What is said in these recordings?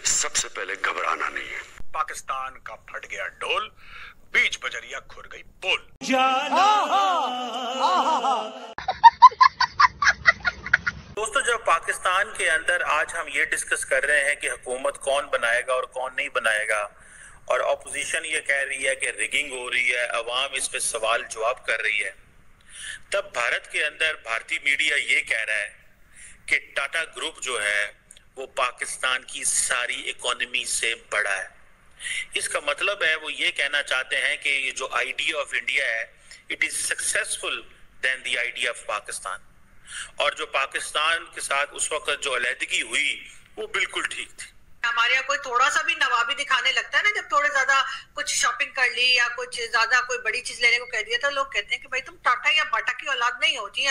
सबसे पहले घबराना नहीं है। पाकिस्तान का फट गया डोल, बीच बजरिया खुर गई पोल। दोस्तों, जब पाकिस्तान के अंदर आज हम ये डिस्कस कर रहे हैं कि हुकूमत कौन बनाएगा और कौन नहीं बनाएगा, और अपोजिशन ये कह रही है कि रिगिंग हो रही है, अवाम इस पे सवाल जवाब कर रही है, तब भारत के अंदर भारतीय मीडिया ये कह रहा है कि टाटा ग्रुप जो है वो पाकिस्तान की सारी इकोनॉमी से बड़ा है। इसका मतलब है वो ये कहना चाहते हैं कि ये जो आइडिया ऑफ इंडिया है, it is successful then the idea of Pakistan. और जो पाकिस्तान के साथ उस वक्त जो अलहदगी हुई वो बिल्कुल ठीक थी। हमारे यहाँ कोई थोड़ा सा भी नवाबी दिखाने लगता है ना, जब थोड़े ज्यादा कुछ शॉपिंग कर ली या कुछ ज्यादा कोई बड़ी चीज लेने को कह दिया, तो लोग कहते हैं कि भाई तुम टाटा या बाटा की औलाद नहीं होती है।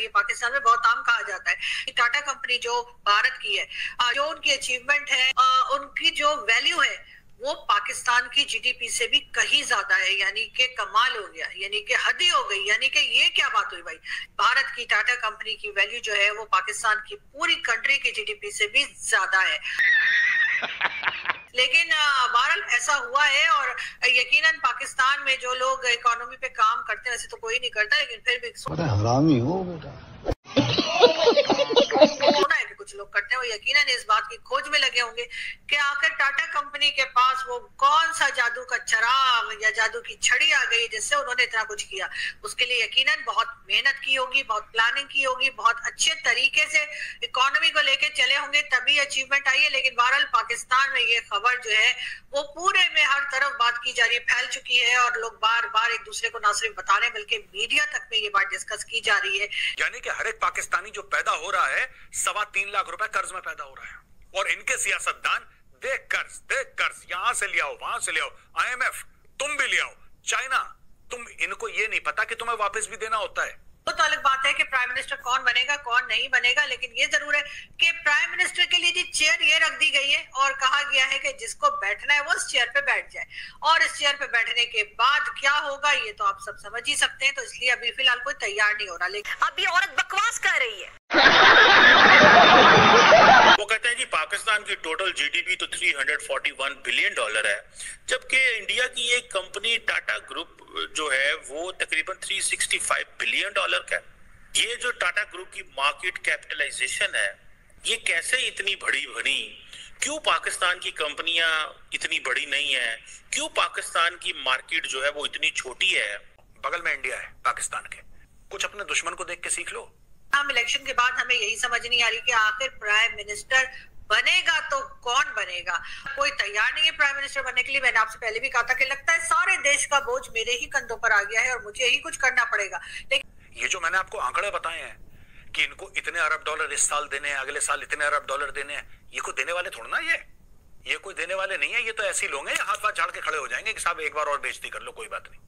ये पाकिस्तान में बहुत आम कहा जाता है कि टाटा कंपनी जो भारत की है, जो उनकी अचीवमेंट है, उनकी जो वैल्यू है वो पाकिस्तान की जीडीपी से भी कहीं ज्यादा है। यानी कि कमाल हो गया, यानी कि हद ही हो गई। यानी कि ये क्या बात हुई भाई, भारत की टाटा कंपनी की वैल्यू जो है वो पाकिस्तान की पूरी कंट्री की जीडीपी से भी ज्यादा है। लेकिन बहरहाल ऐसा हुआ है, और यकीनन पाकिस्तान में जो लोग इकोनॉमी पे काम करते हैं, वैसे तो कोई नहीं करता, लेकिन फिर भी हरामी हो बेटा। होना है कि कुछ लोग करते हैं, वो यकीनन इस बात की खोज में लगे होंगे कि आखिर टाटा कंपनी के पास वो कौन सा जादू का चिराग या जादू की छड़ी आ गई जिससे उन्होंने इतना कुछ किया। उसके लिए यकीनन बहुत मेहनत की होगी, बहुत प्लानिंग की होगी, बहुत अच्छे तरीके से इकोनॉमी को लेके चले होंगे, तभी अचीवमेंट आई है। लेकिन बहरहाल पाकिस्तान में ये खबर जो है वो पूरे में हर तरफ बात की जा रही है, फैल चुकी है, और लोग बार बार एक दूसरे को ना सिर्फ बता रहे हैं बल्कि मीडिया तक में ये बात डिस्कस की जा रही है। यानी कि हर एक पाकिस्तानी जो पैदा हो रहा है 3.25 लाख रुपए कर्ज में पैदा हो रहा है, और इनके सियासतदान देख कर्ज यहां से ले आओ, वहां से ले आओ, IMF तुम भी ले आओ, चाइना तुम, इनको ये नहीं पता कि तुम्हें वापस भी देना होता है। तो अलग बात है कि प्राइम मिनिस्टर कौन बनेगा कौन नहीं बनेगा, लेकिन ये जरूर है कि प्राइम मिनिस्टर के लिए जी चेयर ये रख दी गई है और कहा गया है कि जिसको बैठना है वो इस चेयर पे बैठ जाए, और इस चेयर पे बैठने के बाद क्या होगा ये तो आप सब समझ ही सकते हैं। तो इसलिए अभी फिलहाल कोई तैयार नहीं हो रहा, लेकिन अब ये औरत बकवास कर रही है। वो कहते हैं जी पाकिस्तान की टोटल जीडीपी तो $341 बिलियन है, जबकि इंडिया की एक कंपनी टाटा ग्रुप जो है वो तकरीबन $365 बिलियन का है। ये जो टाटा ग्रुप की मार्केट कैपिटलाइजेशन है ये कैसे इतनी बड़ी बनी? क्यों पाकिस्तान की कंपनियां इतनी बड़ी नहीं है? क्यों पाकिस्तान की मार्केट जो है वो इतनी छोटी है? बगल में इंडिया है पाकिस्तान के, कुछ अपने दुश्मन को देख के सीख लो। हम इलेक्शन के बाद हमें यही समझ नहीं आ रही कि आखिर प्राइम मिनिस्टर बनेगा तो कौन बनेगा। कोई तैयार नहीं है प्राइम मिनिस्टर बनने के लिए। मैंने आपसे पहले भी कहा था कि लगता है सारे देश का बोझ मेरे ही कंधों पर आ गया है और मुझे ही कुछ करना पड़ेगा। लेकिन ये जो मैंने आपको आंकड़े बताए हैं कि इनको इतने अरब डॉलर इस साल देने हैं, अगले साल इतने अरब डॉलर देने हैं, ये कोई देने वाले थोड़ा ना, ये कोई देने वाले नहीं है। ये तो ऐसे लोग हैं हाथ पाथ झाड़ के खड़े हो जाएंगे कि साहब एक बार और बेइज्जती कर लो, कोई बात नहीं।